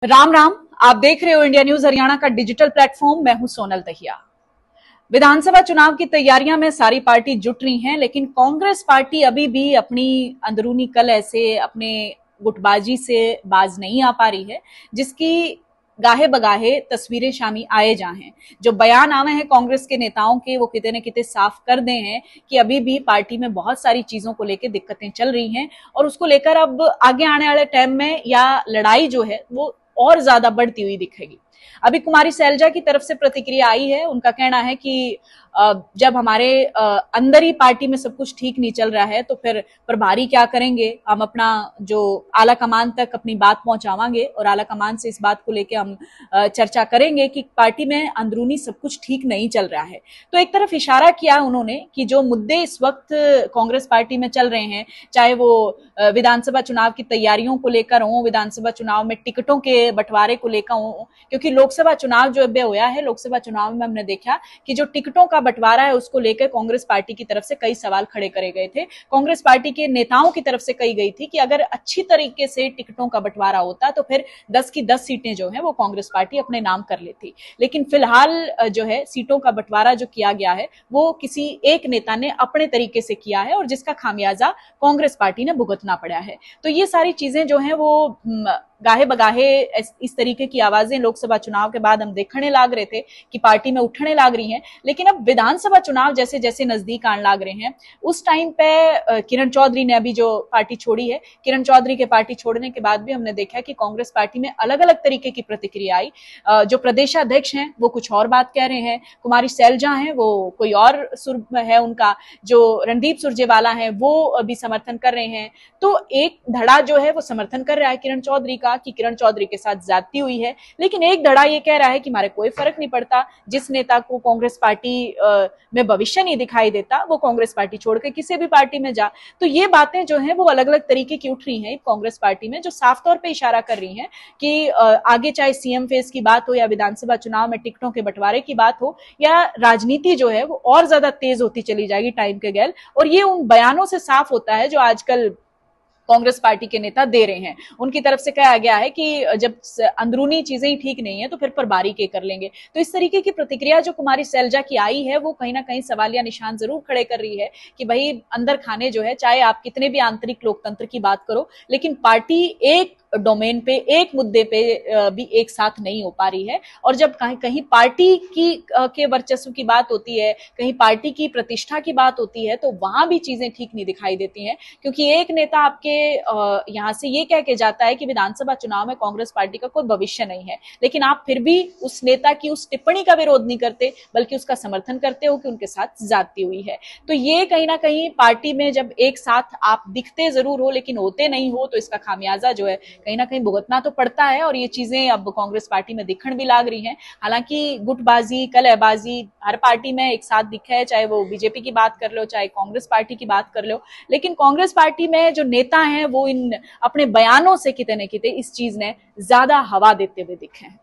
राम राम। आप देख रहे हो इंडिया न्यूज हरियाणा का डिजिटल प्लेटफॉर्म। मैं हूं सोनल दहिया। विधानसभा चुनाव की तैयारियां में सारी पार्टी जुट रही हैं, लेकिन कांग्रेस पार्टी अभी भी अपनी अंदरूनी कलह से, अपने गुटबाजी से बाज नहीं आ पा रही है, जिसकी गाहे बगाहे तस्वीरें शामी आए जा हैं। जो बयान आए हैं कांग्रेस के नेताओं के, वो किते न किते साफ कर दे हैं कि अभी भी पार्टी में बहुत सारी चीजों को लेकर दिक्कतें चल रही हैं और उसको लेकर अब आगे आने वाले टाइम में या लड़ाई जो है वो और ज्यादा बढ़ती हुई दिखेगी। अभी कुमारी सैलजा की तरफ से प्रतिक्रिया आई है। उनका कहना है कि जब हमारे अंदर ही पार्टी में सब कुछ ठीक नहीं चल रहा है तो फिर प्रभारी क्या करेंगे। हम अपना जो आला कमान तक अपनी बात पहुंचावांगे और आला कमान से इस बात को लेकर हम चर्चा करेंगे कि पार्टी में अंदरूनी सब कुछ ठीक नहीं चल रहा है। तो एक तरफ इशारा किया उन्होंने कि जो मुद्दे इस वक्त कांग्रेस पार्टी में चल रहे हैं, चाहे वो विधानसभा चुनाव की तैयारियों को लेकर हो, विधानसभा चुनाव में टिकटों के बंटवारे को लेकर हो, क्योंकि लोकसभा चुनाव जो अब हुआ है, लोकसभा चुनाव में हमने देखा कि जो टिकटों का बंटवारा है उसको लेकर कांग्रेस पार्टी की तरफ से कई सवाल खड़े करे गए थे। कांग्रेस पार्टी के नेताओं की तरफ से कही गई थी कि अगर अच्छी तरीके से टिकटों का बंटवारा होता तो फिर 10 की 10 सीटें जो है वो कांग्रेस पार्टी अपने नाम कर लेती। लेकिन फिलहाल जो है सीटों का बंटवारा जो किया गया है वो किसी एक नेता ने अपने तरीके से किया है और जिसका खामियाजा कांग्रेस पार्टी ने भुगतना पड़ा है। तो ये सारी चीजें जो है वो गाहे बगाहे इस तरीके की आवाजें लोकसभा चुनाव के बाद हम देखने लग रहे थे कि पार्टी में उठने लग रही हैं। लेकिन अब विधानसभा चुनाव जैसे जैसे नजदीक आने लग रहे हैं, उस टाइम पे किरण चौधरी ने अभी जो पार्टी छोड़ी है, किरण चौधरी के पार्टी छोड़ने के बाद भी हमने देखा कि कांग्रेस पार्टी में अलग अलग तरीके की प्रतिक्रिया आई। जो प्रदेशाध्यक्ष हैं वो कुछ और बात कह रहे हैं, कुमारी सैलजा हैं वो कोई और सुर है उनका, जो रणदीप सुरजेवाला है वो अभी समर्थन कर रहे हैं। तो एक धड़ा जो है वो समर्थन कर रहा है किरण चौधरी का कि किरण चौधरी के साथ ज्यादती हुई है, लेकिन एक धड़ा ये कह रहा है कि हमारे कोई फर्क नहीं पड़ता, जिस नेता को कांग्रेस पार्टी में भविष्य नहीं दिखाई देता वो कांग्रेस पार्टी छोड़ के किसी भी पार्टी में जा। तो ये बातें जो हैं वो अलग अलग तरीके की उठ रही हैं कांग्रेस पार्टी में, जो साफ तौर पे इशारा कर रही हैं कि आगे चाहे सीएम फेस की बात हो या विधानसभा चुनाव में टिकटों के बंटवारे की बात हो या राजनीति जो है वो और ज्यादा तेज होती चली जाएगी टाइम के गैल। और ये उन बयानों से साफ होता है जो आजकल कांग्रेस पार्टी के नेता दे रहे हैं। उनकी तरफ से कहा गया है कि जब अंदरूनी चीजें ही ठीक नहीं है तो फिर प्रभारी के कर लेंगे। तो इस तरीके की प्रतिक्रिया जो कुमारी सैलजा की आई है वो कहीं ना कहीं सवालिया निशान जरूर खड़े कर रही है कि भाई अंदर खाने जो है, चाहे आप कितने भी आंतरिक लोकतंत्र की बात करो, लेकिन पार्टी एक डोमेन पे, एक मुद्दे पे भी एक साथ नहीं हो पा रही है। और जब कहीं पार्टी की के वर्चस्व की बात होती है, कहीं पार्टी की प्रतिष्ठा की बात होती है, तो वहां भी चीजें ठीक नहीं दिखाई देती हैं। क्योंकि एक नेता आपके यहां से ये कह के जाता है कि विधानसभा चुनाव में कांग्रेस पार्टी का कोई भविष्य नहीं है, लेकिन आप फिर भी उस नेता की उस टिप्पणी का विरोध नहीं करते बल्कि उसका समर्थन करते हो कि उनके साथ ज्यादती हुई है। तो ये कहीं ना कहीं पार्टी में जब एक साथ आप दिखते जरूर हो लेकिन होते नहीं हो तो इसका खामियाजा जो है कहीं ना कहीं भुगतना तो पड़ता है। और ये चीजें अब कांग्रेस पार्टी में दिखण भी लाग रही हैं। हालांकि गुटबाजी, कलहबाजी हर पार्टी में एक साथ दिखा है, चाहे वो बीजेपी की बात कर लो चाहे कांग्रेस पार्टी की बात कर लो, लेकिन कांग्रेस पार्टी में जो नेता हैं वो इन अपने बयानों से किते न किते इस चीज ने ज्यादा हवा देते हुए दिखे हैं।